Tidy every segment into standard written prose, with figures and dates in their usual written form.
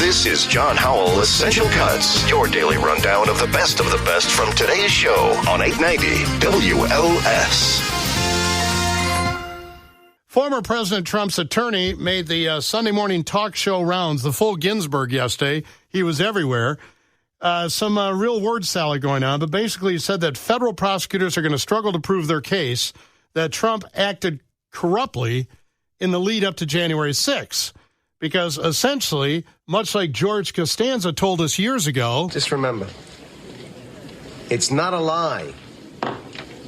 This is John Howell Essential Cuts, your daily rundown of the best from today's show on 890 WLS. Former President Trump's attorney made the Sunday morning talk show rounds, the full Ginsburg yesterday. He was everywhere. Some real word salad going on, but basically he said that federal prosecutors are going to struggle to prove their case that Trump acted corruptly in the lead up to January 6th. Because essentially, much like George Costanza told us years ago... Just remember, it's not a lie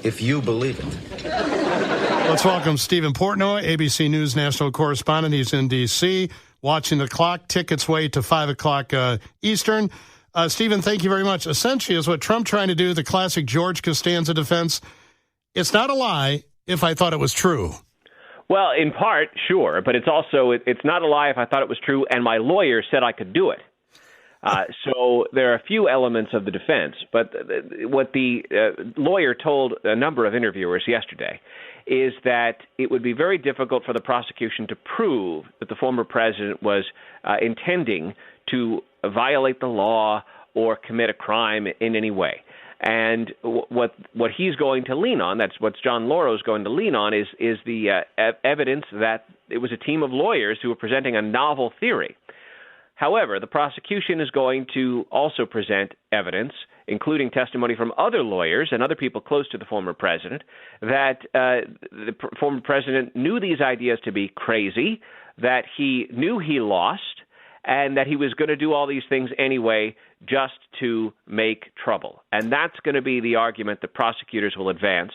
if you believe it. Let's welcome Steven Portnoy, ABC News national correspondent. He's in D.C., watching the clock tick its way to 5 o'clock Eastern. Steven, thank you very much. Essentially, is what Trump trying to do, the classic George Costanza defense. It's not a lie if I thought it was true. Well, in part, sure, but it's also it's not a lie if I thought it was true, and my lawyer said I could do it. So there are a few elements of the defense, but what the lawyer told a number of interviewers yesterday is that it would be very difficult for the prosecution to prove that the former president was intending to violate the law or commit a crime in any way. And what he's going to lean on, that's what John Laurow's going to lean on, is the evidence that it was a team of lawyers who were presenting a novel theory. However, the prosecution is going to also present evidence, including testimony from other lawyers and other people close to the former president, that the former president knew these ideas to be crazy, that he knew he lost, and that he was going to do all these things anyway just to make trouble. And that's going to be the argument that prosecutors will advance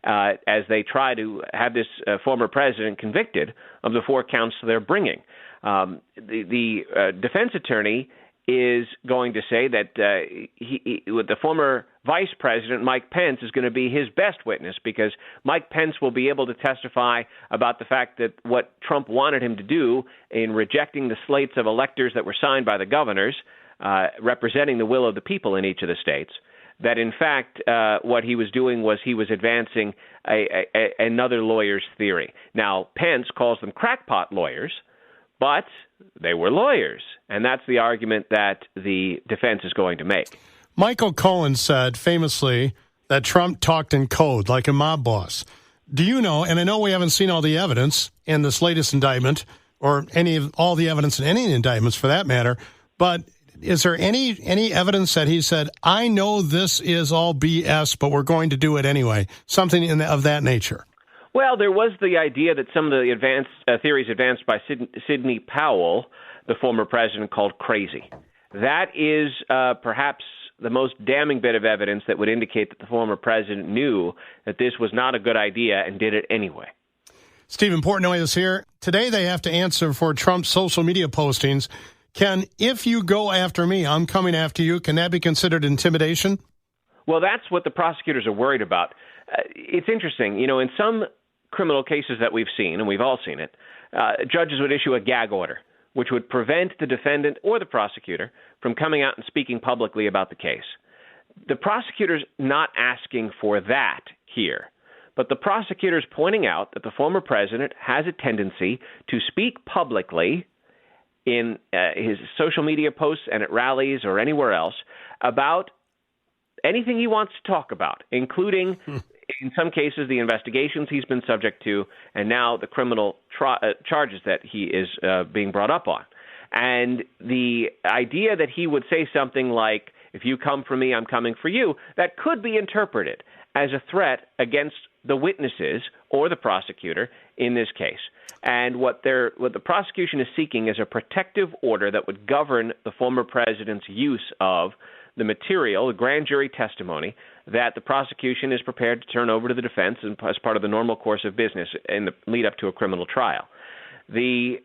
as they try to have this former president convicted of the 4 counts they're bringing. The defense attorney is going to say that the former vice president, Mike Pence, is going to be his best witness because Mike Pence will be able to testify about the fact that what Trump wanted him to do in rejecting the slates of electors that were signed by the governors, representing the will of the people in each of the states, that in fact what he was doing was he was advancing another lawyer's theory. Now, Pence calls them crackpot lawyers, but they were lawyers, and that's the argument that the defense is going to make. Michael Cohen said famously that Trump talked in code like a mob boss. Do you know, and I know we haven't seen all the evidence in this latest indictment or all the evidence in any indictments for that matter, but is there any evidence that he said, I know this is all BS, but we're going to do it anyway, something of that nature? Well, there was the idea that some of the theories advanced by Sidney Powell, the former president, called crazy. That is perhaps the most damning bit of evidence that would indicate that the former president knew that this was not a good idea and did it anyway. Steven Portnoy is here. Today they have to answer for Trump's social media postings. If you go after me, I'm coming after you, can that be considered intimidation? Well, that's what the prosecutors are worried about. It's interesting. You know, in some criminal cases that we've seen, and we've all seen it, judges would issue a gag order, which would prevent the defendant or the prosecutor from coming out and speaking publicly about the case. The prosecutor's not asking for that here, but the prosecutor's pointing out that the former president has a tendency to speak publicly in his social media posts and at rallies or anywhere else about anything he wants to talk about, including in some cases, the investigations he's been subject to, and now the criminal charges that he is being brought up on. And the idea that he would say something like, if you come for me, I'm coming for you, that could be interpreted as a threat against the witnesses or the prosecutor in this case. And what the prosecution is seeking is a protective order that would govern the former president's use of the material, the grand jury testimony, that the prosecution is prepared to turn over to the defense as part of the normal course of business in the lead up to a criminal trial. The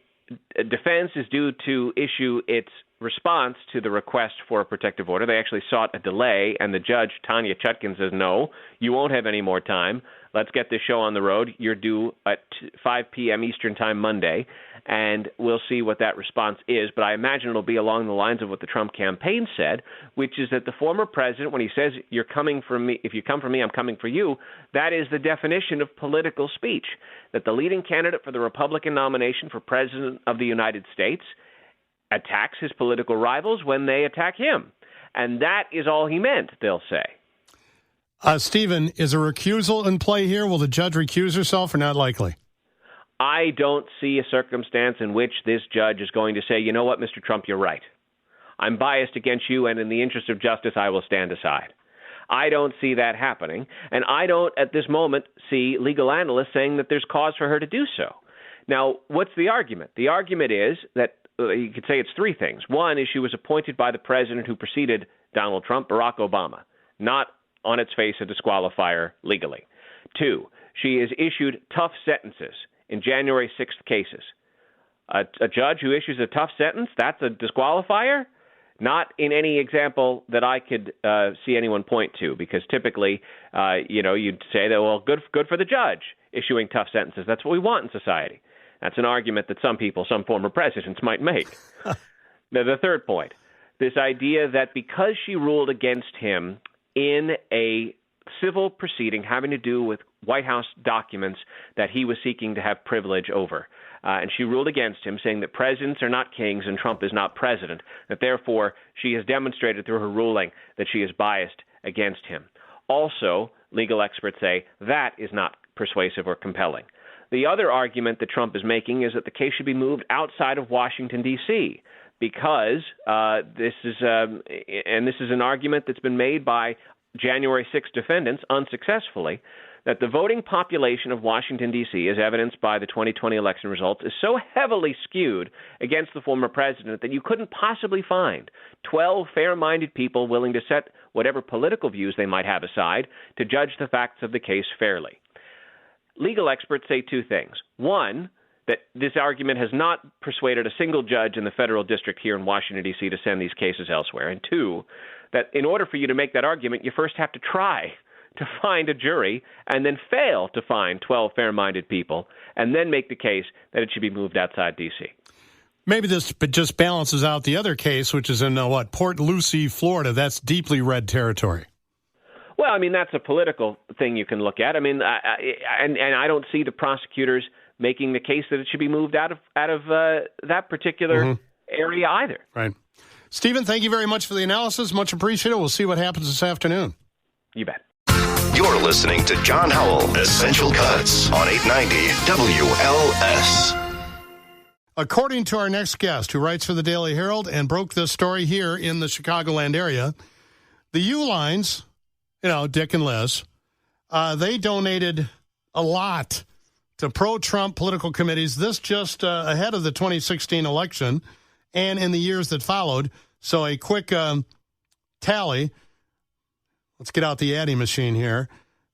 defense is due to issue its response to the request for a protective order. They actually sought a delay, and the judge, Tanya Chutkin, says, no, you won't have any more time. Let's get this show on the road. You're due at 5 p.m. Eastern Time Monday, and we'll see what that response is. But I imagine it'll be along the lines of what the Trump campaign said, which is that the former president, when he says, you're coming for me, if you come for me, I'm coming for you, that is the definition of political speech, that the leading candidate for the Republican nomination for president of the United States attacks his political rivals when they attack him. And that is all he meant, they'll say. Stephen, is a recusal in play here? Will the judge recuse herself or not likely? I don't see a circumstance in which this judge is going to say, you know what, Mr. Trump, you're right. I'm biased against you, and in the interest of justice, I will stand aside. I don't see that happening, and I don't, at this moment, see legal analysts saying that there's cause for her to do so. Now, what's the argument? The argument is that you could say it's three things. One is she was appointed by the president who preceded Donald Trump, Barack Obama, not on its face a disqualifier legally. Two, she has issued tough sentences in January 6th cases. A judge who issues a tough sentence, that's a disqualifier? Not in any example that I could see anyone point to, because typically, you'd say that, well, good for the judge issuing tough sentences. That's what we want in society. That's an argument that some people, some former presidents might make. Now, the third point, this idea that because she ruled against him in a civil proceeding having to do with White House documents that he was seeking to have privilege over, and she ruled against him, saying that presidents are not kings and Trump is not president, that therefore she has demonstrated through her ruling that she is biased against him. Also, legal experts say that is not persuasive or compelling. The other argument that Trump is making is that the case should be moved outside of Washington, D.C., because this is an argument that's been made by January 6 defendants unsuccessfully, that the voting population of Washington, D.C., as evidenced by the 2020 election results, is so heavily skewed against the former president that you couldn't possibly find 12 fair-minded people willing to set whatever political views they might have aside to judge the facts of the case fairly. Legal experts say two things. One, that this argument has not persuaded a single judge in the federal district here in Washington, D.C. to send these cases elsewhere. And two, that in order for you to make that argument, you first have to try to find a jury and then fail to find 12 fair-minded people and then make the case that it should be moved outside D.C. Maybe this just balances out the other case, which is in, Port Lucie, Florida. That's deeply red territory. Well, I mean, that's a political thing you can look at. I mean, and I don't see the prosecutors making the case that it should be moved out of that particular area either. Right. Stephen, thank you very much for the analysis. Much appreciated. We'll see what happens this afternoon. You bet. You're listening to John Howell, Essential Cuts on 890 WLS. According to our next guest, who writes for the Daily Herald and broke this story here in the Chicagoland area, the U-Lines, Dick and Liz, they donated a lot to pro-Trump political committees, this just ahead of the 2016 election and in the years that followed. So a quick tally. Let's get out the Addy machine here.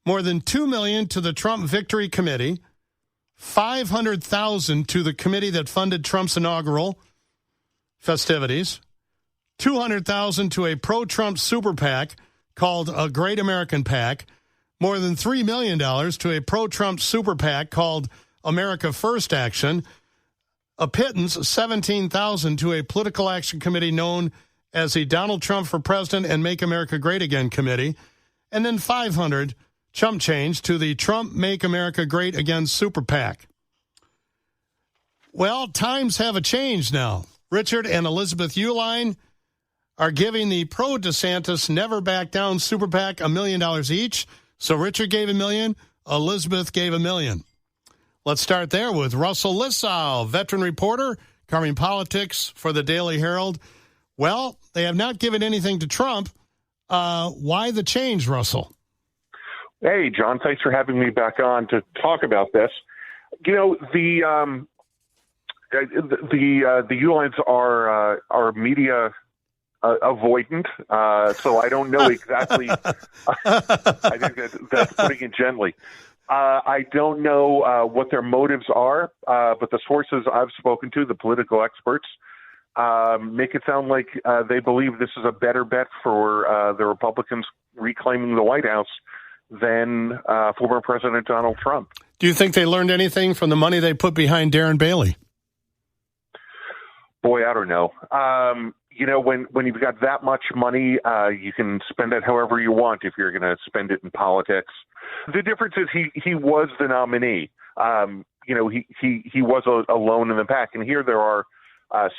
More than $2 million to the Trump Victory Committee, $500,000 to the committee that funded Trump's inaugural festivities, $200,000 to a pro-Trump super PAC called a Great American PAC, more than $3 million to a pro-Trump super PAC called America First Action, a pittance, $17,000 to a political action committee known as the Donald Trump for President and Make America Great Again Committee, and then $500 chump change to the Trump Make America Great Again Super PAC. Well, times have changed now. Richard and Elizabeth Uihlein are giving the pro-DeSantis Never Back Down Super PAC $1 million each. So Richard gave $1 million, Elizabeth gave $1 million. Let's start there with Russell Lissau, veteran reporter covering politics for the Daily Herald. Well, they have not given anything to Trump. Why the change, Russell? Hey, John, thanks for having me back on to talk about this. The Uihleins are media avoidant, so I don't know exactly. I think that's putting it gently. I don't know what their motives are, but the sources I've spoken to, the political experts, make it sound like they believe this is a better bet for the Republicans reclaiming the White House than former President Donald Trump. Do you think they learned anything from the money they put behind Darren Bailey? Boy, I don't know. When you've got that much money, you can spend it however you want if you're going to spend it in politics. The difference is he was the nominee. He was alone in the pack, and here there are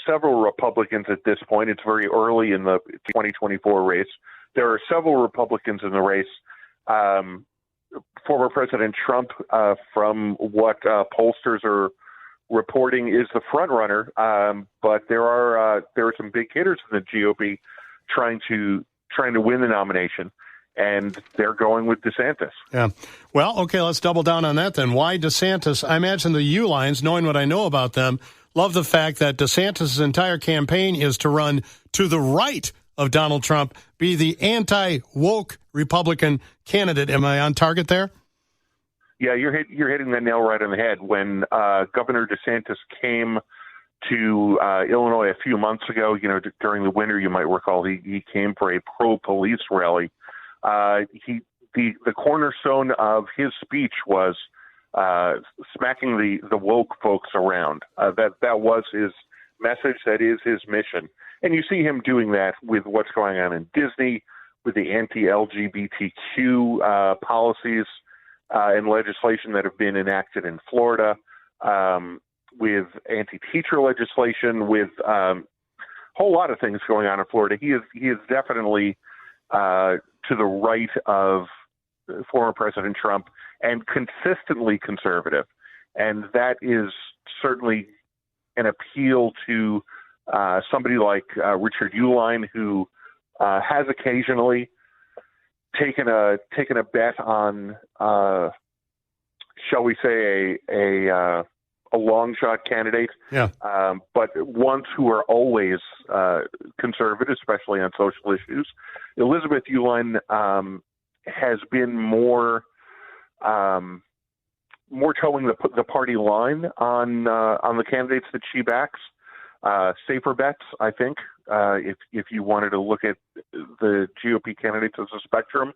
several Republicans at this point. It's very early in the 2024 race. There are several Republicans in the race. Former President Trump, from what pollsters are reporting, is the front runner. But there are some big hitters in the GOP trying to win the nomination, and they're going with DeSantis. Yeah. Well, okay, let's double down on that then. Why DeSantis? I imagine the U-Lines, knowing what I know about them, love the fact that DeSantis' entire campaign is to run to the right of Donald Trump, be the anti-woke Republican candidate. Am I on target there? Yeah, you're hitting the nail right on the head. When Governor DeSantis came to Illinois a few months ago, during the winter, you might recall, he came for a pro-police rally. The cornerstone of his speech was smacking the woke folks around. That was his message. That is his mission. And you see him doing that with what's going on in Disney, with the anti-LGBTQ policies and legislation that have been enacted in Florida, with anti-teacher legislation, with a whole lot of things going on in Florida. He is definitely to the right of former President Trump and consistently conservative. And that is certainly an appeal to somebody like Richard Uihlein, who has occasionally taken a bet on, shall we say, a long shot candidate. Yeah. But ones who are always conservative, especially on social issues. Elizabeth Uihlein has been more towing the party line on the candidates that she backs. Safer bets, I think, if you wanted to look at the GOP candidates as a spectrum.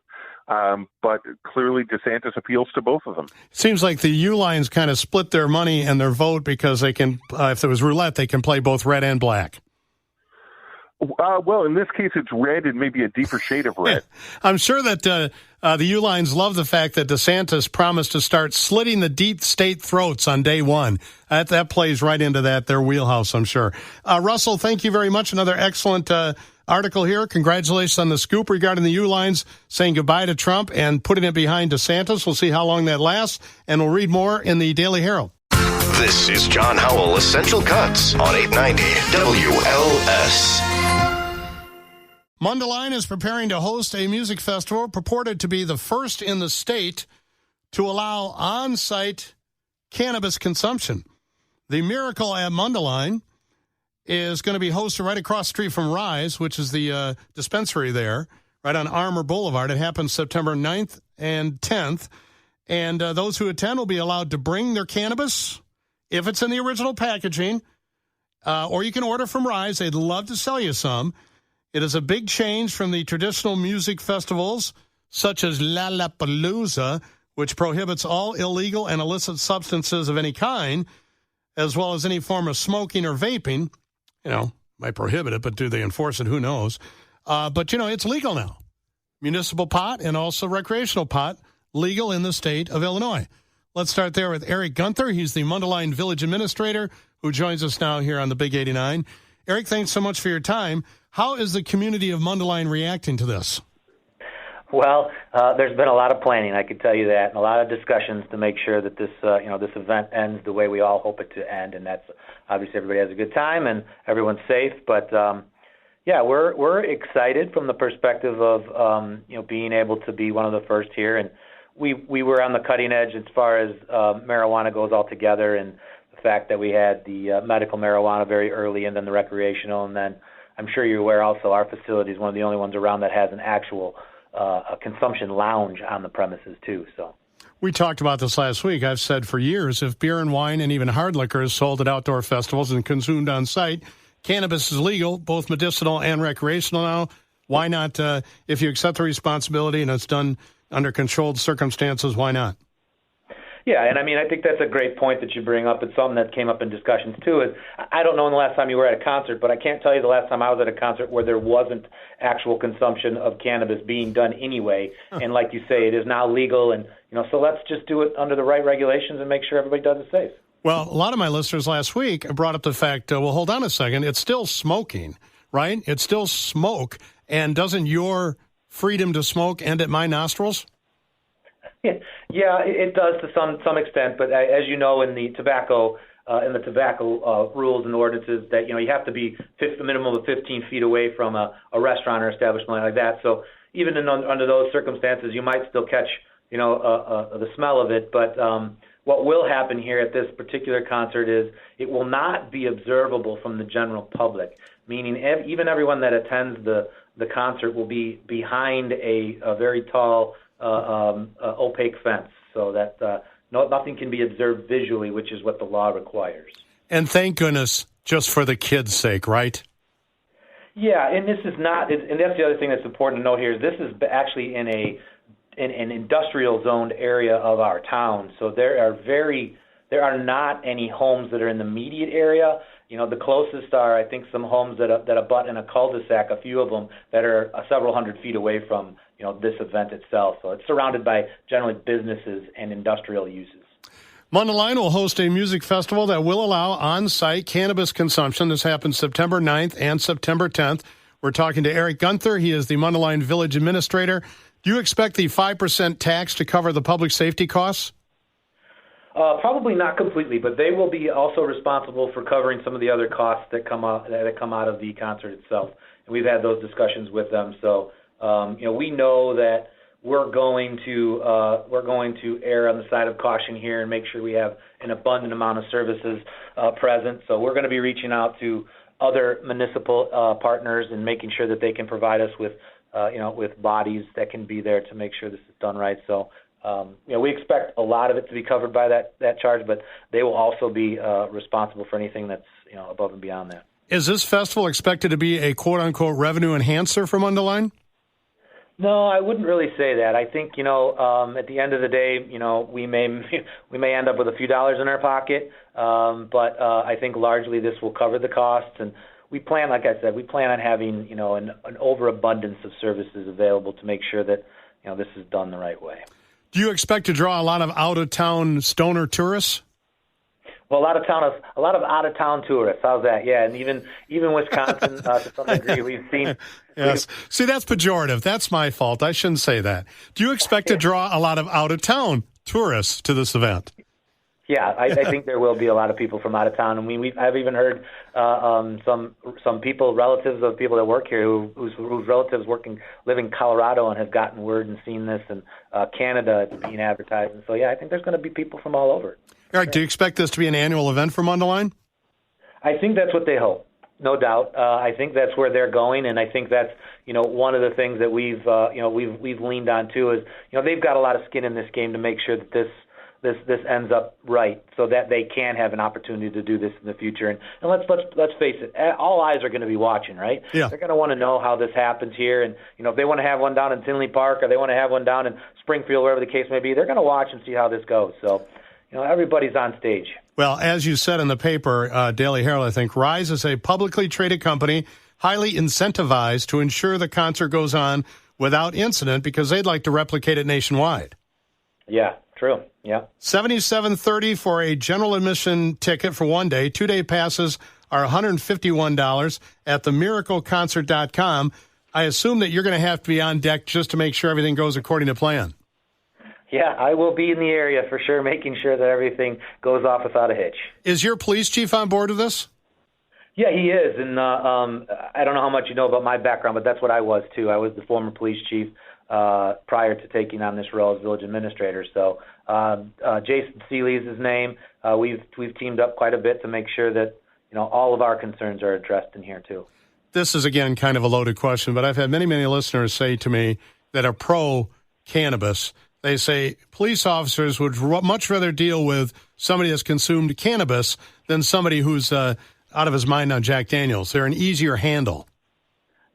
But clearly DeSantis appeals to both of them. It seems like the U-Lines kind of split their money and their vote because they can, if there was roulette, they can play both red and black. Well, in this case, it's red and maybe a deeper shade of red. I'm sure that the U-Lines love the fact that DeSantis promised to start slitting the deep state throats on day one. That plays right into their wheelhouse, I'm sure. Russell, thank you very much. Another excellent article here. Congratulations on the scoop regarding the U-Lines saying goodbye to Trump and putting it behind DeSantis. We'll see how long that lasts, and we'll read more in the Daily Herald. This is John Howell Essential Cuts on 890 WLS. Mundelein is preparing to host a music festival purported to be the first in the state to allow on-site cannabis consumption. The Miracle at Mundelein is going to be hosted right across the street from Rise, which is the dispensary there, right on Armour Boulevard. It happens September 9th and 10th. And those who attend will be allowed to bring their cannabis, if it's in the original packaging, or you can order from Rise. They'd love to sell you some. It is a big change from the traditional music festivals, such as Lollapalooza, which prohibits all illegal and illicit substances of any kind, as well as any form of smoking or vaping. Might prohibit it, but do they enforce it? Who knows? But it's legal now. Municipal pot and also recreational pot, legal in the state of Illinois. Let's start there with Eric Guenther. He's the Mundelein Village Administrator who joins us now here on the Big 89. Eric, thanks so much for your time. How is the community of Mundelein reacting to this? Well, there's been a lot of planning, I can tell you that, and a lot of discussions to make sure that this event ends the way we all hope it to end, and that's obviously everybody has a good time and everyone's safe. But we're excited from the perspective of being able to be one of the first here, and we were on the cutting edge as far as marijuana goes altogether, and the fact that we had the medical marijuana very early, and then the recreational, and then I'm sure you're aware also our facility is one of the only ones around that has an actual a consumption lounge on the premises too. So we talked about this last week. I've said for years, if beer and wine and even hard liquor is sold at outdoor festivals and consumed on site, cannabis is legal, both medicinal and recreational now. Why not, if you accept the responsibility and it's done under controlled circumstances, why not? Yeah, and I think that's a great point that you bring up. It's something that came up in discussions, too. Is I don't know when the last time you were at a concert, but I can't tell you the last time I was at a concert where there wasn't actual consumption of cannabis being done anyway. And like you say, it is now legal. And, so let's just do it under the right regulations and make sure everybody does it safe. Well, a lot of my listeners last week brought up the fact, well, hold on a second, it's still smoking, right? It's still smoke, and doesn't your freedom to smoke end at my nostrils? Yeah, it does to some extent, but as you know, in the tobacco rules and ordinances, that you have to be a minimum of 15 feet away from a restaurant or establishment like that. So even under those circumstances, you might still catch the smell of it. But what will happen here at this particular concert is it will not be observable from the general public, meaning even everyone that attends the concert will be behind a very tall opaque fence, so that nothing can be observed visually, which is what the law requires. And thank goodness, just for the kids' sake, right? Yeah, and this is not, and that's the other thing that's important to note here, is this is actually in an industrial zoned area of our town, so there are not any homes that are in the immediate area. The closest are, I think, some homes that abut in a cul-de-sac, a few of them that are several hundred feet away from this event itself. So it's surrounded by generally businesses and industrial uses. Mundelein will host a music festival that will allow on-site cannabis consumption. This happens September 9th and September 10th. We're talking to Eric Guenther. He is the Mundelein Village Administrator. Do you expect the 5% tax to cover the public safety costs? Probably not completely, but they will be also responsible for covering some of the other costs that come out of the concert itself. And we've had those discussions with them. So we know that we're going to err on the side of caution here and make sure we have an abundant amount of services present. So we're going to be reaching out to other municipal partners and making sure that they can provide us with bodies that can be there to make sure this is done right. So we expect a lot of it to be covered by that charge, but they will also be responsible for anything that's above and beyond that. Is this festival expected to be a quote-unquote revenue enhancer for Mundelein? No, I wouldn't really say that. I think at the end of the day, we may end up with a few dollars in our pocket, but I think largely this will cover the costs, and we plan, like I said, on having an overabundance of services available to make sure that this is done the right way. Do you expect to draw a lot of out-of-town stoner tourists? Well, a lot of out-of-town tourists. How's that? Yeah, and even Wisconsin to some degree, we've seen. Yes. See, that's pejorative. That's my fault. I shouldn't say that. Do you expect to draw a lot of out-of-town tourists to this event? Yeah, I think there will be a lot of people from out of town. I mean, I've even heard some people, relatives of people that work here, whose relatives live in Colorado and have gotten word and seen this, and Canada it's being advertised. And so, yeah, I think there's going to be people from all over. All right. Do you expect this to be an annual event for Mundelein? I think that's what they hope, no doubt. I think that's where they're going, and I think that's one of the things that we've leaned on too is they've got a lot of skin in this game to make sure that this ends up right, so that they can have an opportunity to do this in the future. And let's face it, all eyes are going to be watching, right? Yeah. They're going to want to know how this happens here, and if they want to have one down in Tinley Park or they want to have one down in Springfield, wherever the case may be, they're going to watch and see how this goes. So, everybody's on stage. Well, as you said in the paper, Daily Herald, I think, Rise is a publicly traded company, highly incentivized to ensure the concert goes on without incident because they'd like to replicate it nationwide. Yeah, true. Yeah. $77.30 for a general admission ticket for one day. 2-day passes are $151 at themiracleconcert.com. I assume that you're going to have to be on deck just to make sure everything goes according to plan. Yeah, I will be in the area for sure, making sure that everything goes off without a hitch. Is your police chief on board with this? Yeah, he is, and I don't know how much you know about my background, but that's what I was too. I was the former police chief prior to taking on this role as village administrator. So Jason Seeley is his name. We've teamed up quite a bit to make sure that all of our concerns are addressed in here too. This is again kind of a loaded question, but I've had many listeners say to me that are pro cannabis. They say police officers would much rather deal with somebody that's consumed cannabis than somebody who's out of his mind on Jack Daniels. They're an easier handle.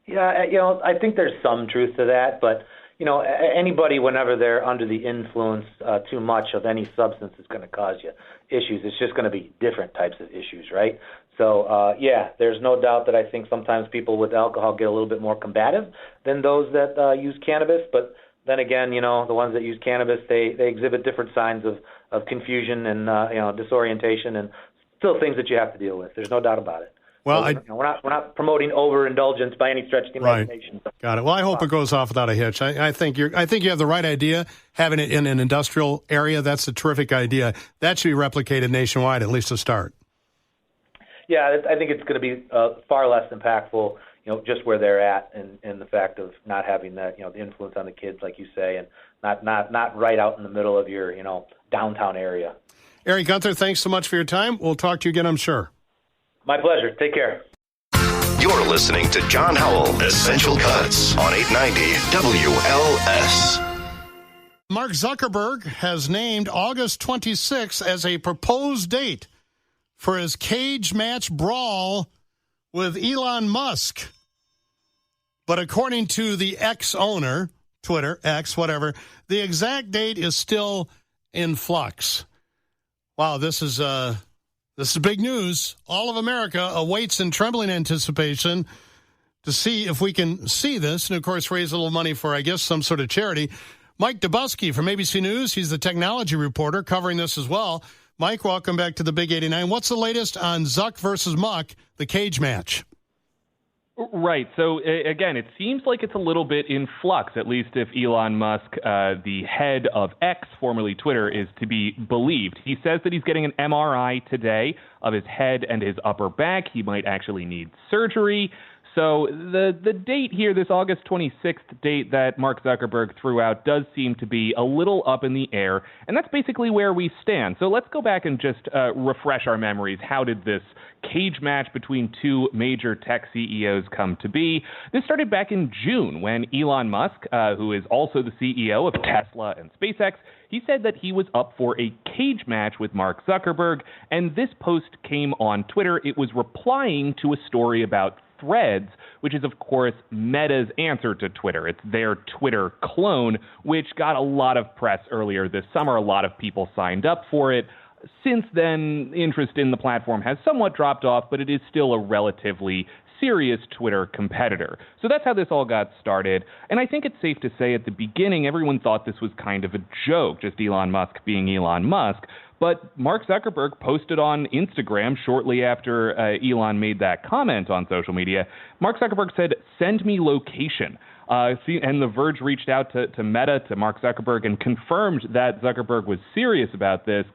Yeah, I think there's some truth to that, but anybody, whenever they're under the influence too much of any substance, is going to cause you issues. It's just going to be different types of issues, right? So, there's no doubt that I think sometimes people with alcohol get a little bit more combative than those that use cannabis, but then again, the ones that use cannabis, they exhibit different signs of confusion and disorientation, and still things that you have to deal with. There's no doubt about it. Well, so we're not promoting overindulgence by any stretch of the imagination. Right. Got it. Well, I hope it goes off without a hitch. I think you have the right idea. Having it in an industrial area, that's a terrific idea. That should be replicated nationwide, at least to start. Yeah, I think it's going to be far less impactful, just where they're at, and the fact of not having that, the influence on the kids, like you say, and not right out in the middle of your, downtown area. Eric Guenther, thanks so much for your time. We'll talk to you again, I'm sure. My pleasure. Take care. You're listening to John Howell, Essential Cuts on 890 WLS. Mark Zuckerberg has named August 26th as a proposed date for his cage match brawl with Elon Musk. But according to the ex-owner, Twitter, X, whatever, the exact date is still in flux. Wow, this is big news. All of America awaits in trembling anticipation to see if we can see this and, of course, raise a little money for, I guess, some sort of charity. Mike Dobuski from ABC News, he's the technology reporter covering this as well. Mike, welcome back to the Big 89. What's the latest on Zuck versus Muck, the cage match? Right. So, again, it seems like it's a little bit in flux, at least if Elon Musk, the head of X, formerly Twitter, is to be believed. He says that he's getting an MRI today of his head and his upper back. He might actually need surgery. So the date here, this August 26th date that Mark Zuckerberg threw out, does seem to be a little up in the air, and that's basically where we stand. So let's go back and just refresh our memories. How did this cage match between two major tech CEOs come to be? This started back in June when Elon Musk, who is also the CEO of Tesla and SpaceX, he said that he was up for a cage match with Mark Zuckerberg, and this post came on Twitter. It was replying to a story about Threads, which is, of course, Meta's answer to Twitter. It's their Twitter clone, which got a lot of press earlier this summer. A lot of people signed up for it. Since then, interest in the platform has somewhat dropped off, but it is still a relatively serious Twitter competitor. So that's how this all got started. And I think it's safe to say at the beginning, everyone thought this was kind of a joke, just Elon Musk being Elon Musk. But Mark Zuckerberg posted on Instagram shortly after Elon made that comment on social media. Mark Zuckerberg said, "Send me location." And The Verge reached out to Meta, to Mark Zuckerberg, and confirmed that Zuckerberg was serious about this.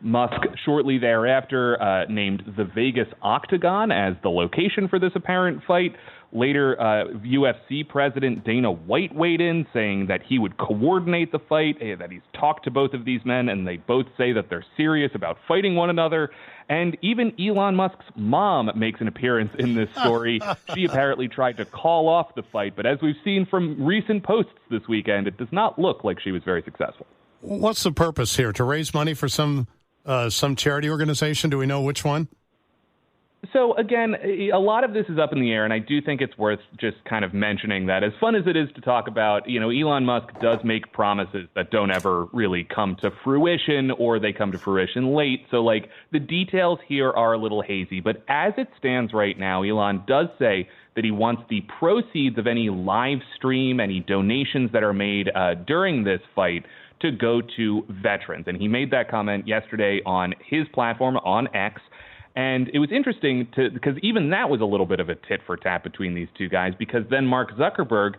Musk shortly thereafter named the Vegas Octagon as the location for this apparent fight. Later, UFC president Dana White weighed in, saying that he would coordinate the fight, that he's talked to both of these men, and they both say that they're serious about fighting one another. And even Elon Musk's mom makes an appearance in this story. She apparently tried to call off the fight, but as we've seen from recent posts this weekend, it does not look like she was very successful. What's the purpose here? To raise money for some charity organization? Do we know which one? So, again, a lot of this is up in the air, and I do think it's worth just kind of mentioning that as fun as it is to talk about, Elon Musk does make promises that don't ever really come to fruition, or they come to fruition late. So, the details here are a little hazy. But as it stands right now, Elon does say that he wants the proceeds of any live stream, any donations that are made during this fight to go to veterans. And he made that comment yesterday on his platform, on X. And it was interesting because even that was a little bit of a tit for tat between these two guys, because then Mark Zuckerberg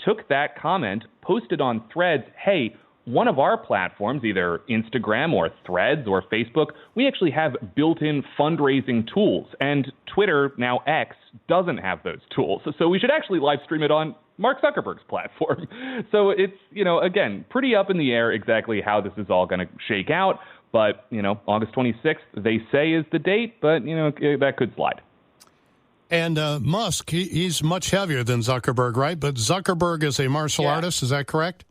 took that comment, posted on Threads, hey, one of our platforms, either Instagram or Threads or Facebook, we actually have built-in fundraising tools. And Twitter, now X, doesn't have those tools. So we should actually live stream it on Mark Zuckerberg's platform. So it's, again, pretty up in the air exactly how this is all going to shake out. But, August 26th, they say is the date, but, that could slide. And Musk, he's much heavier than Zuckerberg, right? But Zuckerberg is a martial artist, is that correct?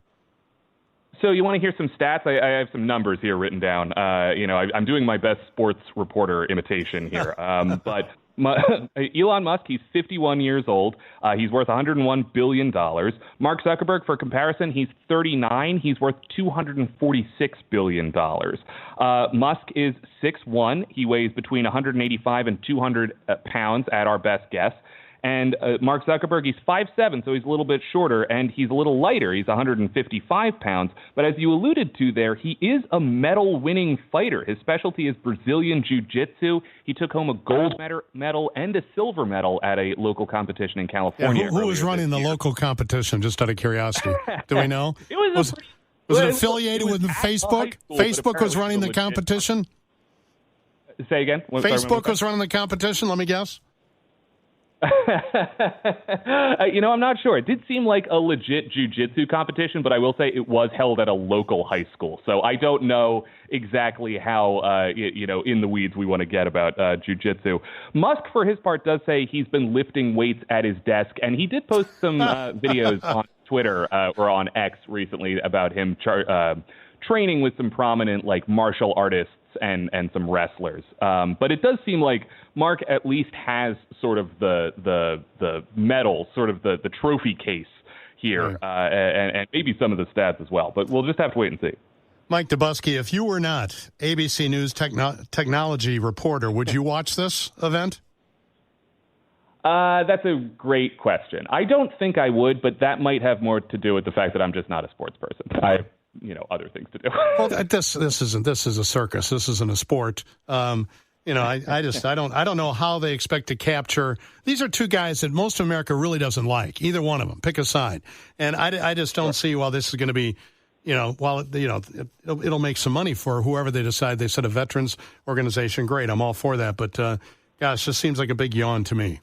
So you want to hear some stats? I have some numbers here written down. I'm doing my best sports reporter imitation here. But Elon Musk, he's 51 years old. He's worth $101 billion. Mark Zuckerberg, for comparison, he's 39. He's worth $246 billion. Musk is 6'1". He weighs between 185 and 200 pounds at our best guess. And Mark Zuckerberg, he's 5'7", so he's a little bit shorter, and he's a little lighter. He's 155 pounds. But as you alluded to there, he is a medal-winning fighter. His specialty is Brazilian Jiu-Jitsu. He took home a gold medal and a silver medal at a local competition in California. Who was running the local competition, just out of curiosity? Do we know? Was it affiliated with Facebook? Facebook was running the competition? Say again? Facebook was running the competition, let me guess? I'm not sure. It did seem like a legit jiu-jitsu competition, but I will say it was held at a local high school. So I don't know exactly how, in the weeds we want to get about jiu-jitsu. Musk, for his part, does say he's been lifting weights at his desk, and he did post some videos on Twitter or on X recently about him training with some prominent martial artists and some wrestlers. But it does seem like Mark at least has sort of the medal, sort of the trophy case here, and maybe some of the stats as well. But we'll just have to wait and see. Mike Dobuski, if you were not ABC News technology reporter, would you watch this event? That's a great question. I don't think I would, but that might have more to do with the fact that I'm just not a sports person. I have, other things to do. Well, this is a circus. This isn't a sport. I don't know how they expect to capture. These are two guys that most of America really doesn't like. Either one of them. Pick a side. And I just don't see why this is going to be, it'll make some money for whoever they decide. They said a veterans organization. Great. I'm all for that. But, gosh, this seems like a big yawn to me.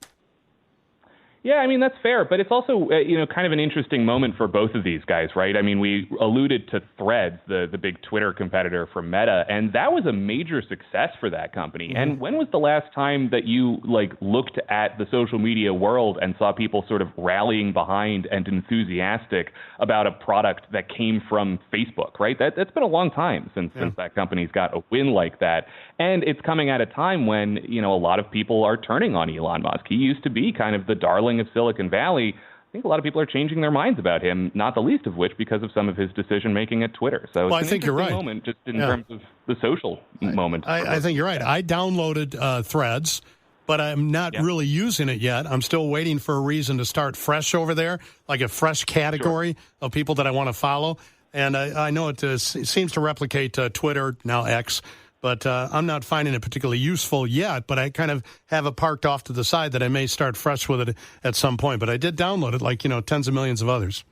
Yeah, I mean, that's fair, but it's also, kind of an interesting moment for both of these guys, right? I mean, we alluded to Threads, the big Twitter competitor from Meta, and that was a major success for that company. Mm-hmm. And when was the last time that you, looked at the social media world and saw people sort of rallying behind and enthusiastic about a product that came from Facebook, right? That's been a long time since that company's got a win like that. And it's coming at a time when, a lot of people are turning on Elon Musk. He used to be kind of the darling of Silicon Valley. I think a lot of people are changing their minds about him, not the least of which because of some of his decision-making at Twitter. So it's I think you're right. Moment just in terms of the social moment. I think you're right. I downloaded Threads, but I'm not really using it yet. I'm still waiting for a reason to start fresh over there, like a fresh category of people that I want to follow. And I know it seems to replicate Twitter, now X, but I'm not finding it particularly useful yet, but I kind of have it parked off to the side that I may start fresh with it at some point. But I did download it like, tens of millions of others.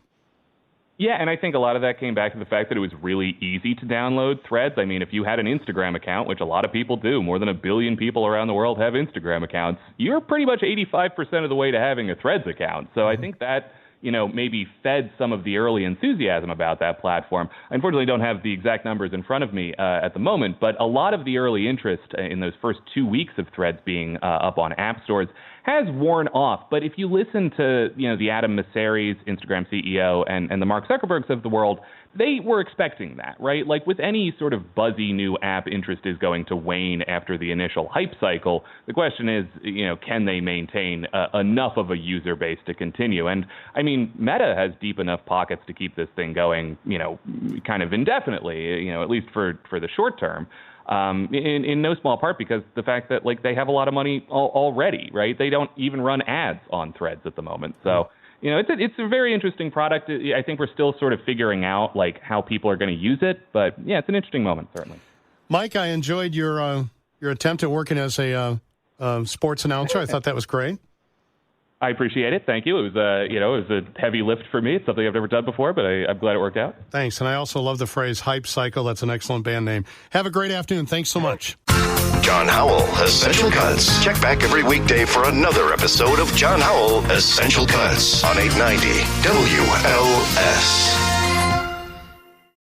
Yeah, and I think a lot of that came back to the fact that it was really easy to download Threads. I mean, if you had an Instagram account, which a lot of people do, more than 1 billion people around the world have Instagram accounts, you're pretty much 85% of the way to having a Threads account. So I think that maybe fed some of the early enthusiasm about that platform. I unfortunately don't have the exact numbers in front of me at the moment, but a lot of the early interest in those first 2 weeks of Threads being up on app stores has worn off. But if you listen to, the Adam Mosseri's, Instagram CEO, and the Mark Zuckerbergs of the world, they were expecting that, right? Like with any sort of buzzy new app, interest is going to wane after the initial hype cycle. The question is, can they maintain enough of a user base to continue? And I mean, Meta has deep enough pockets to keep this thing going, kind of indefinitely, at least for the short term. In no small part because the fact that they have a lot of money already, right? They don't even run ads on Threads at the moment. So, it's a very interesting product. I think we're still sort of figuring out how people are going to use it. But yeah, it's an interesting moment, certainly. Mike, I enjoyed your attempt at working as a sports announcer. I thought that was great. I appreciate it. Thank you. It was it was a heavy lift for me. It's something I've never done before, but I'm glad it worked out. Thanks. And I also love the phrase hype cycle. That's an excellent band name. Have a great afternoon. Thanks so much. John Howell, Essential Cuts. Check back every weekday for another episode of John Howell, Essential Cuts on 890 WLS.